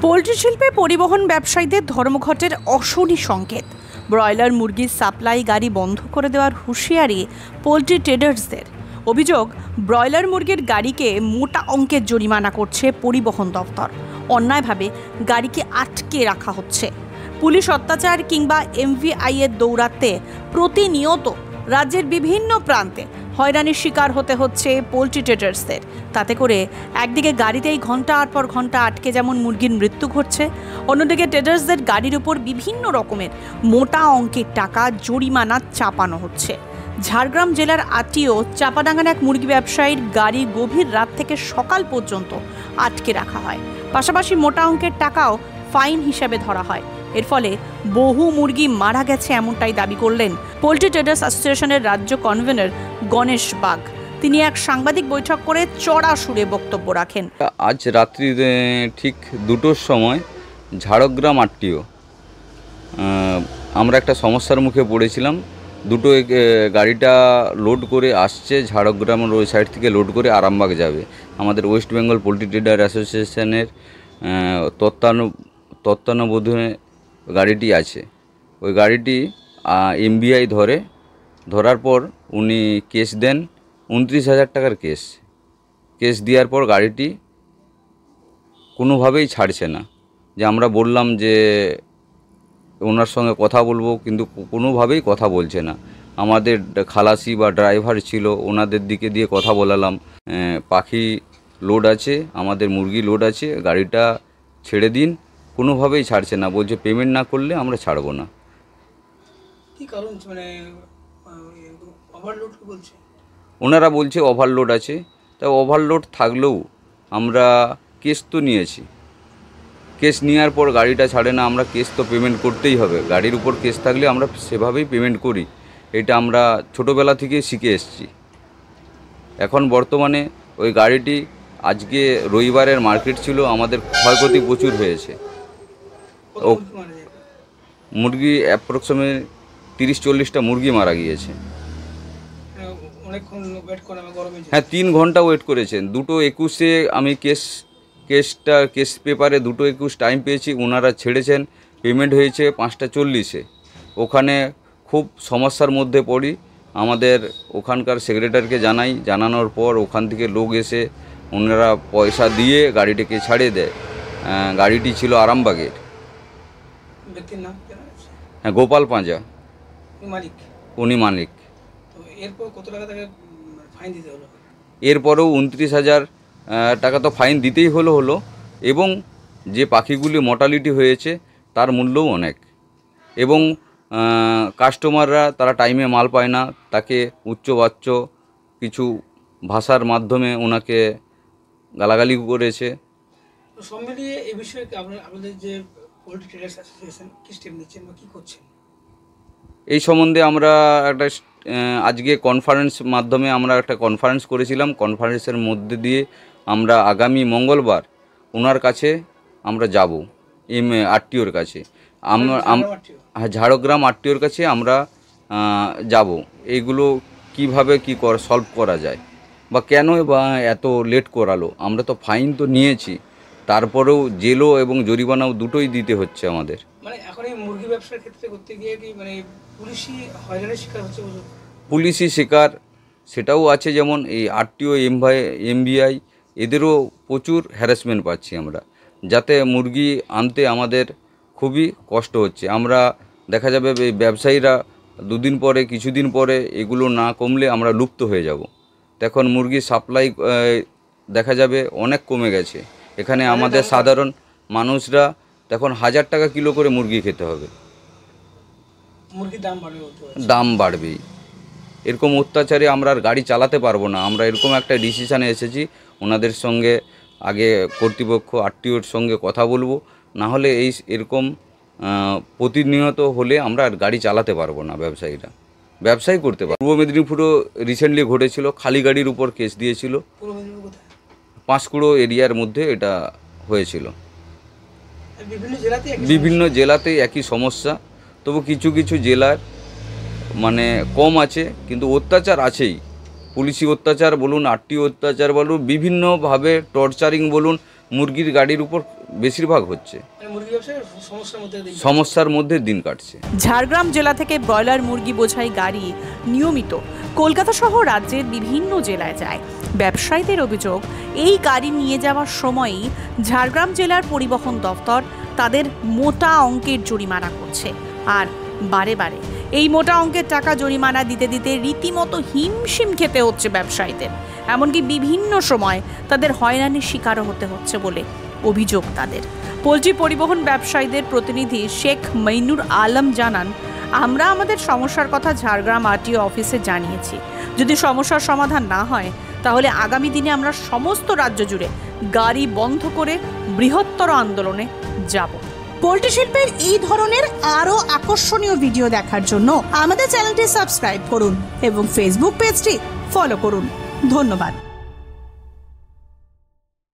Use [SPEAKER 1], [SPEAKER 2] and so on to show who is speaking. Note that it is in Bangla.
[SPEAKER 1] পোল্ট্রি শিল্পে পরিবহন ব্যবসায়ীদের ধর্মঘটের অশনি সংকেত। ব্রয়লার মুরগির সাপ্লাই গাড়ি বন্ধ করে দেওয়ার হুঁশিয়ারি পোল্ট্রি ট্রেডার্সদের। অভিযোগ, ব্রয়লার মুরগির গাড়িকে মোটা অঙ্কের জরিমানা করছে পরিবহন দপ্তর। অন্যায়ভাবে গাড়িকে আটকে রাখা হচ্ছে। পুলিশ অত্যাচার কিংবা এমভিআই এর দৌরাত্মে প্রতিনিয়ত রাজ্যের বিভিন্ন প্রান্তে হয়রানির শিকার হতে হচ্ছে পোল্ট্রি ট্রেডার্সদের। তাতে করে একদিকে গাড়িতেই ঘন্টার পর ঘন্টা আটকে যেমন মুরগির মৃত্যু ঘটছে, অন্যদিকে ট্রেডার্সদের গাড়ির উপর বিভিন্ন রকমের মোটা অঙ্কের টাকা জরিমানা চাপানো হচ্ছে। ঝাড়গ্রাম জেলার আত্মীয় চাপাডাঙ্গার এক মুরগি ব্যবসায়ীর গাড়ি গভীর রাত থেকে সকাল পর্যন্ত আটকে রাখা হয়। পাশাপাশি মোটা অঙ্কের টাকাও ফাইন হিসাবে ধরা হয়। এর ফলে বহু মুরগি মারা গেছে, এমনটাই দাবি করলেন পোল্ট্রি ট্রেডার্স অ্যাসোসিয়েশনের রাজ্য কনভেনর গণেশ বাগ। তিনি এক সাংবাদিক বৈঠক করে চড়া সুরে বক্তব্য রাখেন।
[SPEAKER 2] আজ রাত্রি ঠিক 2টোর সময় ঝাড়গ্রাম আরটিও আমরা একটা সমস্যার মুখে পড়েছিলাম। দুটো গাড়িটা লোড করে আসছে, ঝাড়গ্রামের ওই সাইড থেকে লোড করে আরামবাগ যাবে। আমাদের ওয়েস্ট বেঙ্গল পোল্ট্রি ট্রেডার অ্যাসোসিয়েশনের তত্ত্বাবধানে গাড়িটি আছে। ওই গাড়িটি এমভিআই ধরার পর উনি কেস দেন 29,000 টাকার কেস দেওয়ার পর গাড়িটি কোনোভাবেই ছাড়ছে না। যে আমরা বললাম যে ওনার সঙ্গে কথা বলবো, কিন্তু কোনোভাবেই কথা বলছে না। আমাদের খালাসি বা ড্রাইভার ছিল, ওনাদের দিকে দিয়ে কথা বলালাম, পাখি লোড আছে, আমাদের মুরগি লোড আছে, গাড়িটা ছেড়ে দিন। কোনোভাবেই ছাড়ছে না, বলছে পেমেন্ট না করলে আমরা ছাড়বো না।
[SPEAKER 3] কি কারণ, মানে ওভারলোড বলছে?
[SPEAKER 2] ওনারা বলছে ওভারলোড আছে। তা ওভারলোড থাকলেও আমরা কেস তো নিয়েছি, কেস নেওয়ার পর গাড়িটা ছাড়ে না। আমরা কেস তো পেমেন্ট করতেই হবে। গাড়ির উপর কেস থাকলে আমরা সেভাবেই পেমেন্ট করি। এটা আমরা ছোটোবেলা থেকে শিখে এসেছি। এখন বর্তমানে ওই গাড়িটি, আজকে রবিবারের মার্কেট ছিল, আমাদের ক্ষয়ক্ষতি প্রচুর হয়েছে। ও মুরগি অ্যাপ্রক্সিমেট 30-40টা মুরগি মারা গিয়েছে। হ্যাঁ, 3 ঘন্টা ওয়েট করেছেন। 2:21-এ আমি কেস পেপারে 2:21 টাইম পেয়েছি। ওনারা ছেড়েছেন, পেমেন্ট হয়েছে 5:40-এ। ওখানে খুব সমস্যার মধ্যে পড়ি। আমাদের ওখানকার সেক্রেটারিকে জানানোর পর ওখান থেকে লোক এসে ওনারা পয়সা দিয়ে গাড়িটাকে ছাড়িয়ে দেয়। গাড়িটি ছিল আরামবাগের। হ্যাঁ, গোপাল পাঁজা, উনি মালিক। এরপরেও 29,000 টাকা তো ফাইন দিতেই হলো এবং যে পাখিগুলি মর্টালিটি হয়েছে তার মূল্যও অনেক। এবং কাস্টমাররা তারা টাইমে মাল পায় না, তাকে উচ্চবাচ্য কিছু ভাষার মাধ্যমে ওনাকে গালাগালি করেছে।
[SPEAKER 3] সব মিলিয়ে এই বিষয়ে আপনাদের যে পোল্ট্রি ট্রেডার্স অ্যাসোসিয়েশন কি স্টেপ নিচ্ছেন বা কী করছেন?
[SPEAKER 2] এই সম্বন্ধে আমরা আজকে মাধ্যমে আমরা একটা কনফারেন্স করেছিলাম। কনফারেন্সের মধ্যে দিয়ে আমরা আগামী মঙ্গলবার ওনার কাছে আমরা যাব, আরটিওর কাছে। ঝাড়গ্রাম আরটিওর কাছে আমরা যাব। এইগুলো কিভাবে সলভ করা যায় বা কেন বা এত লেট করালো। আমরা তো ফাইন তো নিয়েছি, তারপরেও জেলও এবং জরিমানাও দুটোই দিতে হচ্ছে আমাদের।
[SPEAKER 3] মানে এখন এই মুরগি ব্যবসার ক্ষেত্রে করতে গিয়ে কি মানে পুলিশি হয়রানির শিকার হচ্ছে?
[SPEAKER 2] পুলিশি শিকার সেটাও আছে, যেমন এই আরটিও এমভিআই এদেরও প্রচুর হ্যারাসমেন্ট পাচ্ছি আমরা, যাতে মুরগি আনতে আমাদের খুবই কষ্ট হচ্ছে। আমরা দেখা যাবে ব্যবসায়ীরা কিছুদিন পরে এগুলো না কমলে আমরা লুপ্ত হয়ে যাব। তখন মুরগির সাপ্লাই দেখা যাবে অনেক কমে গেছে। এখানে আমাদের সাধারণ মানুষরা তখন 1000 টাকা কিলো করে মুরগি খেতে হবে।
[SPEAKER 3] মুরগির
[SPEAKER 2] দাম বাড়বেই। এরকম অত্যাচারে আমরা আর গাড়ি চালাতে পারবো না। আমরা এরকম একটা ডিসিশানে এসেছি। ওনাদের সঙ্গে আগে কর্তৃপক্ষ আরটিওর সঙ্গে কথা বলবো, না হলে এরকম প্রতিনিয়ত হলে আমরা আর গাড়ি চালাতে পারবো না। ব্যবসায়ী করতে পারবো। পূর্ব মেদিনীপুরও রিসেন্টলি ঘটেছিল, খালি গাড়ির উপর কেস দিয়েছিল। পাঁশকুড়ো এরিয়ার মধ্যে এটা হয়েছিল। বিভিন্ন জেলাতেই একই সমস্যা, তবু কিছু জেলার মানে কম আছে, কিন্তু অত্যাচার আছেই। পুলিশি অত্যাচার বলুন, আরটিও অত্যাচার বলুন, বিভিন্নভাবে টর্চারিং বলুন, মুরগির গাড়ির উপর বেশিরভাগ হচ্ছে,
[SPEAKER 3] মানে মুরগি ব্যবসায় সমস্যার মধ্যে
[SPEAKER 2] সমস্যার মধ্যে দিন কাটছে।
[SPEAKER 1] ঝাড়গ্রাম জেলা থেকে ব্রয়লার মুরগি বোঝাই গাড়ি নিয়মিত কলকাতা সহ রাজ্যের বিভিন্ন জেলায় যায়। ব্যবসায়ীদের অভিযোগ, এই গাড়ি নিয়ে যাওয়ার সময়ই ঝাড়গ্রাম জেলার পরিবহন দফতর তাদের মোটা অঙ্কের জরিমানা করছে। আর বারে বারে এই মোটা অঙ্কের টাকা জরিমানা দিতে দিতে রীতিমতো হিমশিম খেতে হচ্ছে ব্যবসায়ীদের। এমনকি বিভিন্ন সময় তাদের হয়রানির শিকারও হতে হচ্ছে বলে অভিযোগ তাদের। পোল্ট্রি পরিবহন ব্যবসায়ীদের প্রতিনিধি শেখ মইনুর আলম জানান, আমরা আমাদের সমস্যার কথা ঝাড়গ্রাম আরটিও অফিসে জানিয়েছি। যদি সমস্যার সমাধান না হয় তাহলে আগামী দিনে আমরা সমস্ত রাজ্য জুড়ে গাড়ি বন্ধ করে বৃহত্তর আন্দোলনে যাব। পোল্ট্রি শিল্পের এই ধরনের আরও আকর্ষণীয় ভিডিও দেখার জন্য আমাদের চ্যানেলটি সাবস্ক্রাইব করুন এবং ফেসবুক পেজটি ফলো করুন। ধন্যবাদ।